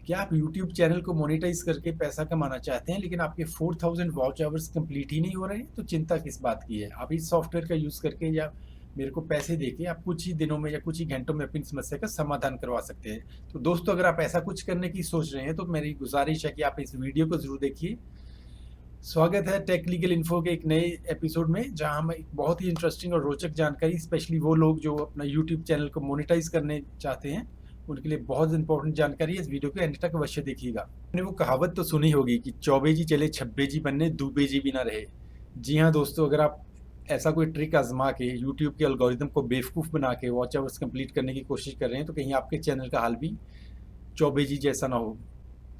क्या आप YouTube channel को मोनेटाइज करके पैसा कमाना चाहते हैं लेकिन आपके 4000 वॉच आवर्स कंप्लीट ही नहीं हो रहे हैं? तो चिंता किस बात की है। आप इस सॉफ्टवेयर का यूज़ करके या मेरे को पैसे देके आप कुछ ही दिनों में या कुछ ही घंटों में अपनी समस्या का समाधान करवा सकते हैं। तो दोस्तों, अगर आप ऐसा कुछ करने की सोच रहे हैं तो मेरी गुजारिश है कि आप इस वीडियो को ज़रूर देखिए। स्वागत है टेक लीगल इन्फो के एक नए एपिसोड में, जहां हम एक बहुत ही इंटरेस्टिंग और रोचक जानकारी, स्पेशली वो लोग जो अपना यूट्यूब चैनल को मोनेटाइज करने चाहते हैं, उनके लिए बहुत इंपॉर्टेंट जानकारी है। इस वीडियो को एंड तक अवश्य देखिएगा। आपने वो कहावत तो सुनी होगी कि चौबे जी चले छब्बे जी बनने, दूबे जी भी ना रहे। जी हाँ दोस्तों, अगर आप ऐसा कोई ट्रिक आजमा के यूट्यूब के एल्गोरिदम को बेवकूफ़ बना के वॉच आवर्स कंप्लीट करने की कोशिश कर रहे हैं, तो कहीं आपके चैनल का हाल भी चौबे जी जैसा ना हो।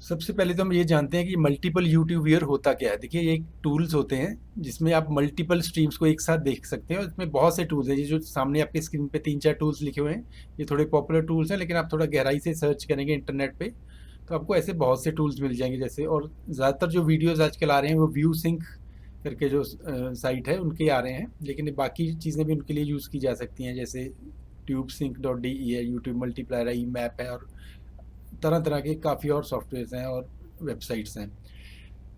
सबसे पहले तो हम ये जानते हैं कि मल्टीपल यूट्यूब व्यूअर होता क्या है। देखिए, ये एक टूल्स होते हैं जिसमें आप मल्टीपल स्ट्रीम्स को एक साथ देख सकते हैं, और इसमें बहुत से टूल्स हैं। ये जो सामने आपके स्क्रीन पे 3-4 टूल्स लिखे हुए हैं, ये थोड़े पॉपुलर टूल्स हैं, लेकिन आप थोड़ा गहराई से सर्च करेंगे इंटरनेट पे तो आपको ऐसे बहुत से टूल्स मिल जाएंगे। जैसे, और ज़्यादातर जो वीडियोज़ आजकल आ रहे हैं वो व्यू सिंक करके जो साइट है उनके आ रहे हैं, लेकिन बाकी चीज़ें भी उनके लिए यूज़ की जा सकती हैं। जैसे ट्यूब सिंक डॉट डी है, यूट्यूब मल्टीप्लायर है, ई मैप है, और तरह तरह के काफ़ी और सॉफ्टवेयर्स हैं और वेबसाइट्स हैं।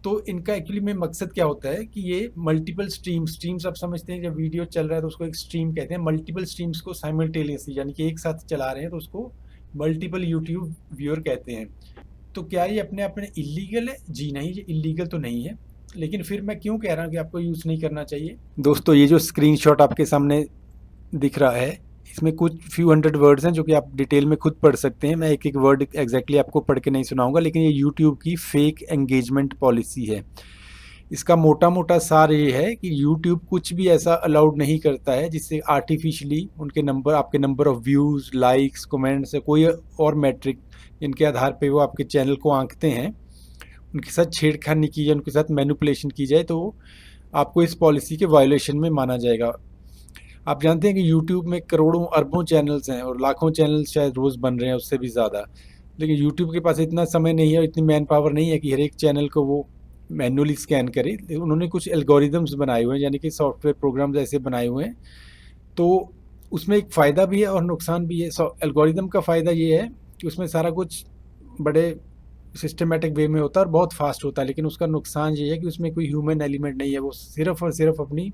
तो इनका एक्चुअली में मकसद क्या होता है कि ये मल्टीपल स्ट्रीम्स आप समझते हैं, जब वीडियो चल रहा है तो उसको एक स्ट्रीम कहते हैं। मल्टीपल स्ट्रीम्स को साइमल्टेनियसली, यानी कि एक साथ चला रहे हैं, तो उसको मल्टीपल यूट्यूब व्यूअर कहते हैं। तो क्या ये अपने आप में इलीगल है? जी नहीं, ये इलीगल तो नहीं है। लेकिन फिर मैं क्यों कह रहा हूँ कि आपको यूज़ नहीं करना चाहिए? दोस्तों, ये जो स्क्रीनशॉट आपके सामने दिख रहा है, इसमें कुछ फ्यू हंड्रेड वर्ड्स हैं जो कि आप डिटेल में खुद पढ़ सकते हैं। मैं एक एक वर्ड एग्जैक्टली आपको पढ़ के नहीं सुनाऊंगा, लेकिन ये यूट्यूब की फेक एंगेजमेंट पॉलिसी है। इसका मोटा मोटा सार ये है कि यूट्यूब कुछ भी ऐसा अलाउड नहीं करता है जिससे आर्टिफिशियली उनके नंबर, आपके number of views, likes, comments, कोई और मैट्रिक इनके आधार पे वो आपके चैनल को आंकते हैं, उनके साथ छेड़खानी की जाए, उनके साथ मैनिपुलेशन की जाए, तो आपको इस पॉलिसी के वायोलेशन में माना जाएगा। आप जानते हैं कि यूट्यूब में करोड़ों अरबों चैनल्स हैं और लाखों चैनल्स शायद रोज़ बन रहे हैं, उससे भी ज़्यादा। लेकिन यूट्यूब के पास इतना समय नहीं है, इतनी मैन पावर नहीं है कि हर एक चैनल को वो मैनुअली स्कैन करे। उन्होंने कुछ एल्गोरिदम्स बनाए हुए हैं, यानी कि सॉफ्टवेयर प्रोग्राम्स ऐसे बनाए हुए हैं। तो उसमें एक फ़ायदा भी है और नुकसान भी है। एल्गोरिदम का फ़ायदा ये है कि उसमें सारा कुछ बड़े सिस्टमेटिक वे में होता है और बहुत फास्ट होता है, लेकिन उसका नुकसान ये है कि उसमें कोई ह्यूमन एलिमेंट नहीं है। वो सिर्फ और सिर्फ अपनी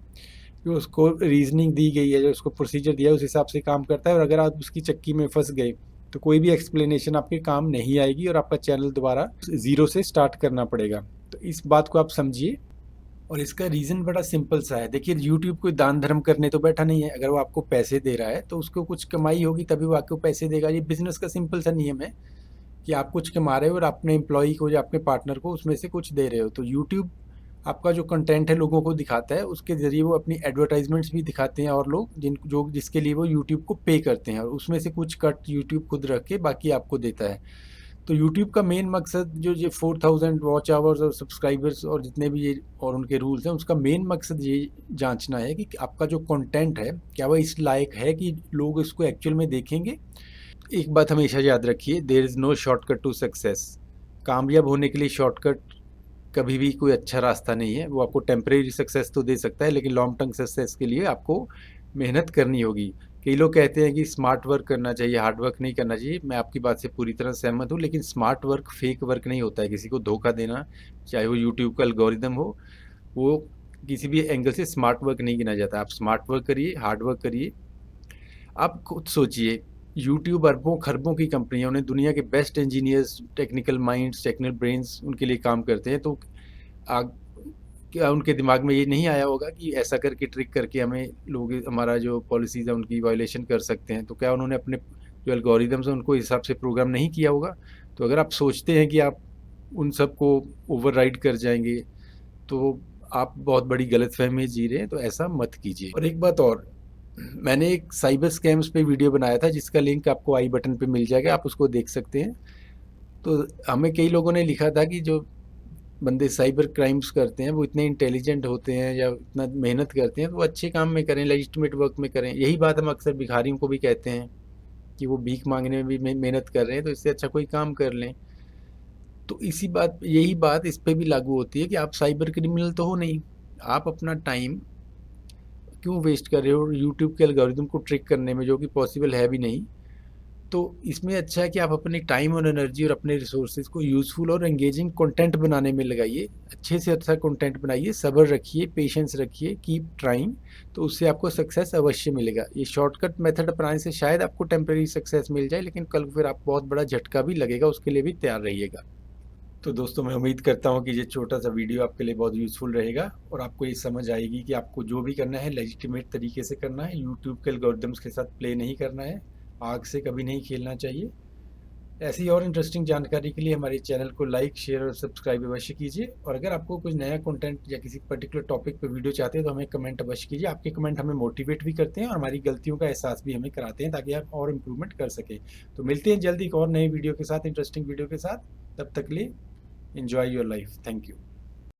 जो उसको रीजनिंग दी गई है, जो उसको प्रोसीजर दिया है, उस हिसाब से काम करता है। और अगर आप उसकी चक्की में फंस गए तो कोई भी एक्सप्लेनेशन आपके काम नहीं आएगी और आपका चैनल दोबारा ज़ीरो से स्टार्ट करना पड़ेगा। तो इस बात को आप समझिए। और इसका रीज़न बड़ा सिंपल सा है। देखिए, यूट्यूब कोई दान धर्म करने तो बैठा नहीं है। अगर वो आपको पैसे दे रहा है तो उसको कुछ कमाई होगी, तभी वो आपको पैसे देगा। ये बिजनेस का सिंपल सा नियम है कि आप कुछ कमा रहे हो और अपने एम्प्लॉई को या अपने पार्टनर को उसमें से कुछ दे रहे हो। तो यूट्यूब आपका जो कंटेंट है लोगों को दिखाता है, उसके ज़रिए वो अपनी एडवर्टाइजमेंट्स भी दिखाते हैं, और लोग जिसके लिए वो यूट्यूब को पे करते हैं, और उसमें से कुछ कट यूट्यूब खुद रख के बाकी आपको देता है। तो यूट्यूब का मेन मकसद, जो ये 4000 वॉच आवर्स और सब्सक्राइबर्स और जितने भी ये और उनके रूल्स हैं, उसका मेन मकसद ये जांचना है कि आपका जो कंटेंट है क्या वह इस लायक है कि लोग इसको एक्चुअल में देखेंगे। एक बात हमेशा याद रखिए, there is no shortcut to success. कामयाब होने के लिए शॉर्टकट कभी भी कोई अच्छा रास्ता नहीं है। वो आपको टेम्परेरी सक्सेस तो दे सकता है, लेकिन लॉन्ग टर्म सक्सेस के लिए आपको मेहनत करनी होगी। कई लोग कहते हैं कि स्मार्ट वर्क करना चाहिए, हार्ड वर्क नहीं करना चाहिए। मैं आपकी बात से पूरी तरह सहमत हूँ, लेकिन स्मार्ट वर्क फेक वर्क नहीं होता है। किसी को धोखा देना, चाहे वो यूट्यूब का एल्गोरिदम हो, वो किसी भी एंगल से स्मार्ट वर्क नहीं गिना जाता। आप स्मार्ट वर्क करिए, हार्ड वर्क करिए। आप खुद सोचिए, यूट्यूब अरबों खरबों की कंपनी है, उन्हें दुनिया के best engineers, technical minds, technical brains उनके लिए काम करते हैं। तो आग क्या उनके दिमाग में ये नहीं आया होगा कि ऐसा करके ट्रिक करके हमें लोग हमारा जो पॉलिसीज़ है उनकी वायलेशन कर सकते हैं? तो क्या उन्होंने अपने जो एल्गोरिदम्स हैं उनको इस हिसाब से प्रोग्राम नहीं किया होगा? तो अगर आप सोचते हैं कि आप उन सबको ओवरराइड कर जाएँगे, तो आप बहुत बड़ी गलतफ़हमी में जी रहे हैं, तो ऐसा मत कीजिए। और एक बात और, मैंने एक साइबर स्कैम्स पे वीडियो बनाया था जिसका लिंक आपको आई बटन पे मिल जाएगा, आप उसको देख सकते हैं। तो हमें कई लोगों ने लिखा था कि जो बंदे साइबर क्राइम्स करते हैं वो इतने इंटेलिजेंट होते हैं या इतना मेहनत करते हैं, तो वो अच्छे काम में करें, लेजिटिमेट वर्क में करें। यही बात हम अक्सर भिखारियों को भी कहते हैं कि वो भीख मांगने में भी मेहनत कर रहे हैं, तो इससे अच्छा कोई काम कर लें। तो यही बात इस पे भी लागू होती है कि आप साइबर क्रिमिनल तो हो नहीं, आप अपना टाइम क्यों वेस्ट कर रहे हो यूट्यूब के एल्गोरिदम को ट्रिक करने में, जो कि पॉसिबल है भी नहीं। तो इसमें अच्छा है कि आप अपनी टाइम और एनर्जी और अपने रिसोर्सेज को यूज़फुल और एंगेजिंग कंटेंट बनाने में लगाइए। अच्छे से अच्छा कंटेंट बनाइए, सब्र रखिए, पेशेंस रखिए, कीप ट्राइंग, तो उससे आपको सक्सेस अवश्य मिलेगा। ये शॉर्टकट मेथड अपनाने से शायद आपको टेम्परेरी सक्सेस मिल जाए, लेकिन कल फिर आप बहुत बड़ा झटका भी लगेगा, उसके लिए भी तैयार रहिएगा। तो दोस्तों, मैं उम्मीद करता हूँ कि ये छोटा-सा वीडियो आपके लिए बहुत यूज़फुल रहेगा और आपको ये समझ आएगी कि आपको जो भी करना है लेजिटिमेट तरीके से करना है, यूट्यूब के एल्गोरिदम्स के साथ प्ले नहीं करना है, आग से कभी नहीं खेलना चाहिए। ऐसी और इंटरेस्टिंग जानकारी के लिए हमारे चैनल को लाइक, शेयर और सब्सक्राइब अवश्य कीजिए, और अगर आपको कुछ नया कंटेंट या किसी पर्टिकुलर टॉपिक पे वीडियो चाहते हैं तो हमें कमेंट अवश्य कीजिए। आपके कमेंट हमें मोटिवेट भी करते हैं और हमारी गलतियों का एहसास भी हमें कराते हैं, ताकि आप और इम्प्रूवमेंट कर सकें। तो मिलते हैं जल्दी एक और नए वीडियो के साथ, इंटरेस्टिंग वीडियो के साथ। तब तक के लिए enjoy your life. Thank you.